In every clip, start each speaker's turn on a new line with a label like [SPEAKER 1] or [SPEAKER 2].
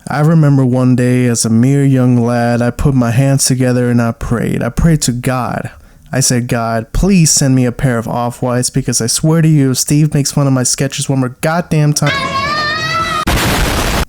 [SPEAKER 1] I remember one day as a mere young lad, I put my hands together and I prayed. I prayed to God. I said, God, please send me a pair of Off-Whites because I swear to you, Steve makes fun of my sketches one more goddamn time.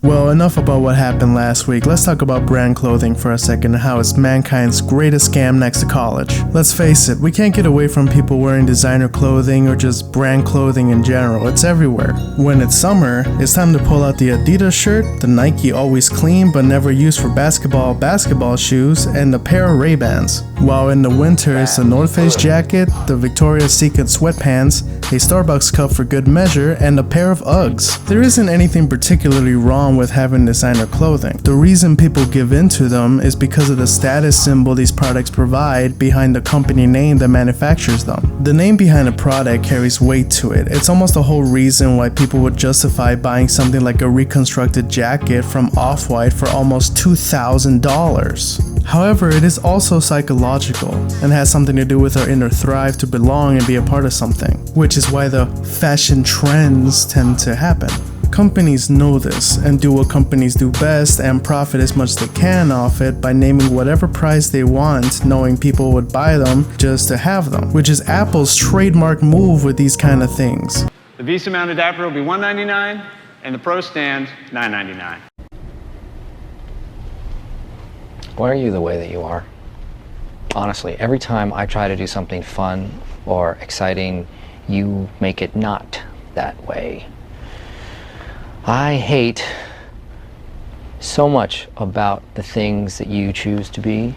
[SPEAKER 1] Well, enough about what happened last week. Let's talk about brand clothing for a second and how it's mankind's greatest scam next to college. Let's face it, we can't get away from people wearing designer clothing or just brand clothing in general. It's everywhere. When it's summer, it's time to pull out the Adidas shirt, the Nike always clean but never used for basketball shoes, and the pair of Ray-Bans. While in the winter, it's the North Face jacket, the Victoria's Secret sweatpants, a Starbucks cup for good measure, and a pair of Uggs. There isn't anything particularly wrong with having designer clothing. The reason people give in to them is because of the status symbol these products provide behind the company name that manufactures them. The name behind a product carries weight to it. It's almost the whole reason why people would justify buying something like a reconstructed jacket from Off-White for almost $2,000. However, it is also psychological and has something to do with our inner thrive to belong and be a part of something, which is why the fashion trends tend to happen. Companies know this and do what companies do best and profit as much as they can off it by naming whatever price they want, knowing people would buy them just to have them, which is Apple's trademark move with these kind of things.
[SPEAKER 2] The Visa mounted adapter will be $199 and the Pro stand $999.
[SPEAKER 3] Why are you the way that you are? Honestly, every time I try to do something fun or exciting, you make it not that way. I hate so much about the things that you choose to be.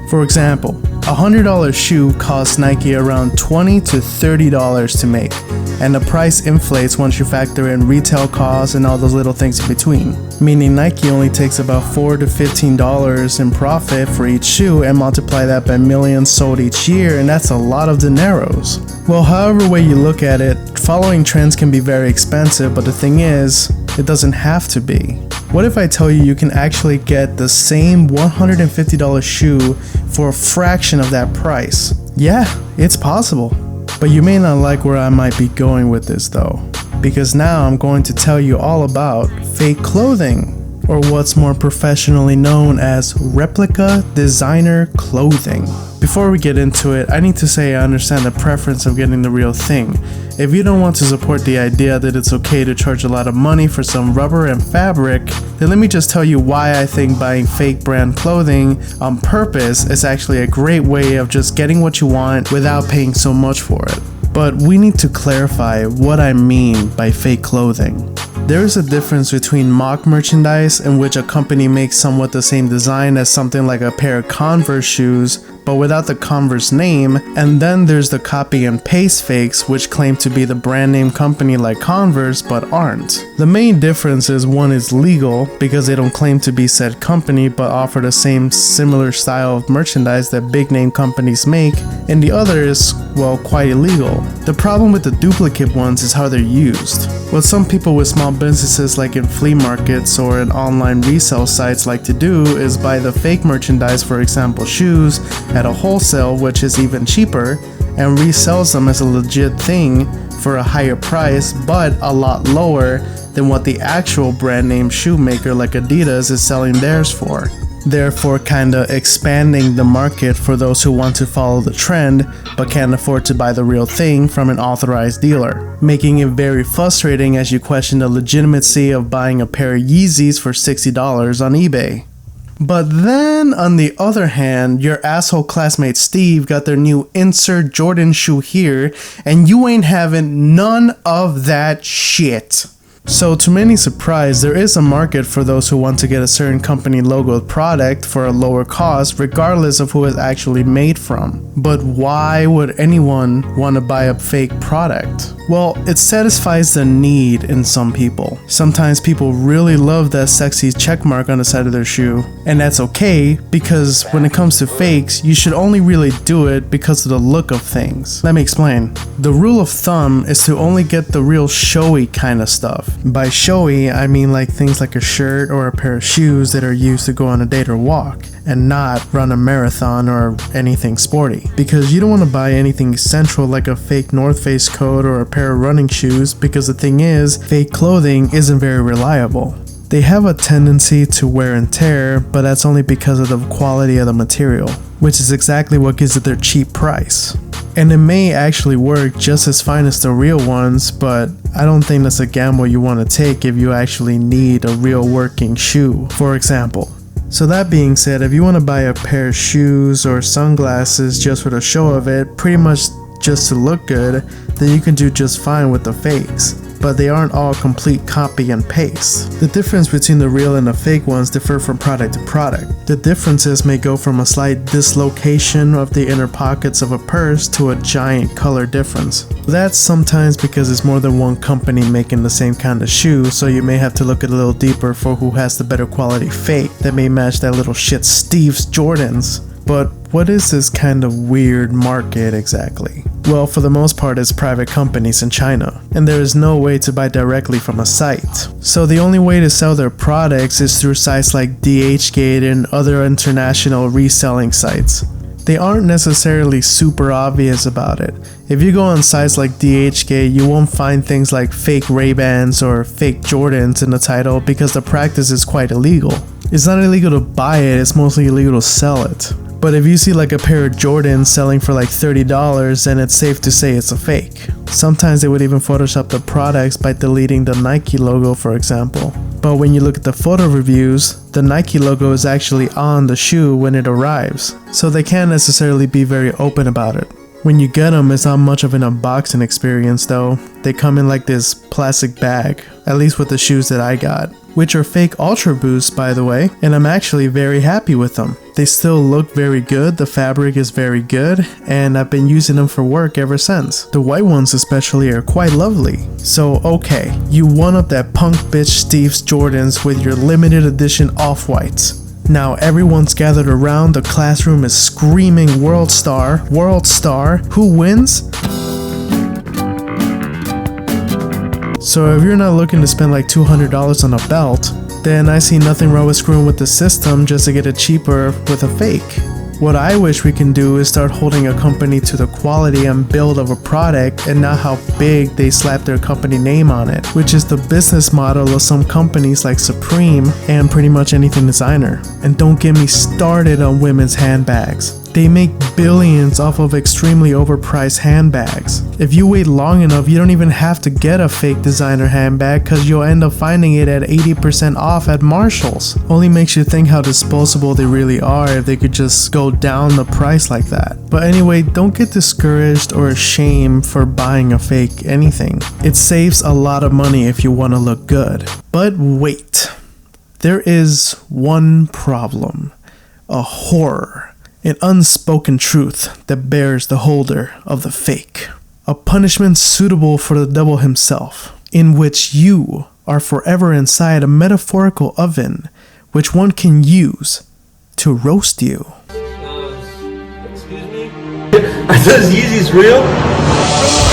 [SPEAKER 1] For example, a $100 shoe costs Nike around $20 to $30 to make, and the price inflates once you factor in retail costs and all those little things in between, meaning Nike only takes about $4 to $15 in profit for each shoe and multiply that by millions sold each year, and that's a lot of dineros. Well, however way you look at it, following trends can be very expensive, but the thing is, it doesn't have to be. What if I tell you you can actually get the same $150 shoe for a fraction of that price? Yeah, it's possible. But you may not like where I might be going with this though, because now I'm going to tell you all about fake clothing, or what's more professionally known as replica designer clothing. Before we get into it, I need to say I understand the preference of getting the real thing. If you don't want to support the idea that it's okay to charge a lot of money for some rubber and fabric, then let me just tell you why I think buying fake brand clothing on purpose is actually a great way of just getting what you want without paying so much for it. But we need to clarify what I mean by fake clothing. There is a difference between mock merchandise, in which a company makes somewhat the same design as something like a pair of Converse shoes, but without the Converse name, and then there's the copy and paste fakes, which claim to be the brand name company like Converse but aren't. The main difference is one is legal because they don't claim to be said company but offer the same similar style of merchandise that big name companies make, and the other is, well, quite illegal. The problem with the duplicate ones is how they're used. What some people with small businesses like in flea markets or in online resale sites like to do is buy the fake merchandise, for example shoes, at a wholesale, which is even cheaper, and resells them as a legit thing for a higher price but a lot lower than what the actual brand name shoemaker like Adidas is selling theirs for. Therefore kinda expanding the market for those who want to follow the trend but can't afford to buy the real thing from an authorized dealer, making it very frustrating as you question the legitimacy of buying a pair of Yeezys for $60 on eBay. But then, on the other hand, your asshole classmate Steve got their new insert Jordan shoe here, and you ain't having none of that shit. So to many surprise, there is a market for those who want to get a certain company logoed product for a lower cost regardless of who it's actually made from. But why would anyone want to buy a fake product? Well, it satisfies the need in some people. Sometimes people really love that sexy check mark on the side of their shoe, and that's okay because when it comes to fakes, you should only really do it because of the look of things. Let me explain. The rule of thumb is to only get the real showy kind of stuff. By showy, I mean like things like a shirt or a pair of shoes that are used to go on a date or walk, and not run a marathon or anything sporty. Because you don't want to buy anything essential like a fake North Face coat or a pair of running shoes, because the thing is, fake clothing isn't very reliable. They have a tendency to wear and tear, but that's only because of the quality of the material, which is exactly what gives it their cheap price. And it may actually work just as fine as the real ones, but I don't think that's a gamble you want to take if you actually need a real working shoe, for example. So that being said, if you want to buy a pair of shoes or sunglasses just for the show of it, pretty much just to look good, then you can do just fine with the fakes. But they aren't all complete copy and paste. The difference between the real and the fake ones differ from product to product. The differences may go from a slight dislocation of the inner pockets of a purse to a giant color difference. That's sometimes because it's more than one company making the same kind of shoe, so you may have to look a little deeper for who has the better quality fake that may match that little shit Steve's Jordans. But what is this kind of weird market exactly? Well, for the most part, it's private companies in China, and there is no way to buy directly from a site. So the only way to sell their products is through sites like DHgate and other international reselling sites. They aren't necessarily super obvious about it. If you go on sites like DHgate, you won't find things like fake Ray-Bans or fake Jordans in the title because the practice is quite illegal. It's not illegal to buy it, it's mostly illegal to sell it. But if you see like a pair of Jordans selling for like $30, then it's safe to say it's a fake. Sometimes they would even Photoshop the products by deleting the Nike logo, for example. But when you look at the photo reviews, the Nike logo is actually on the shoe when it arrives, so they can't necessarily be very open about it. When you get them, it's not much of an unboxing experience though. They come in like this plastic bag, at least with the shoes that I got, which are fake Ultra Boosts by the way, and I'm actually very happy with them. They still look very good, the fabric is very good, and I've been using them for work ever since. The white ones especially are quite lovely. So okay, you one-up that punk bitch Steve's Jordans with your limited edition off-whites. Now everyone's gathered around, the classroom is screaming World Star, who wins? So if you're not looking to spend like $200 on a belt, then I see nothing wrong with screwing with the system just to get it cheaper with a fake. What I wish we can do is start holding a company to the quality and build of a product and not how big they slap their company name on it, which is the business model of some companies like Supreme and pretty much anything designer. And don't get me started on women's handbags. They make billions off of extremely overpriced handbags. If you wait long enough, you don't even have to get a fake designer handbag because you'll end up finding it at 80% off at Marshall's. Only makes you think how disposable they really are if they could just go down the price like that. But anyway, don't get discouraged or ashamed for buying a fake anything. It saves a lot of money if you want to look good. But wait, there is one problem, a horror. An unspoken truth that bears the holder of the fake. A punishment suitable for the devil himself, in which you are forever inside a metaphorical oven, which one can use to roast you.
[SPEAKER 4] Excuse me? I said Yeezy's real?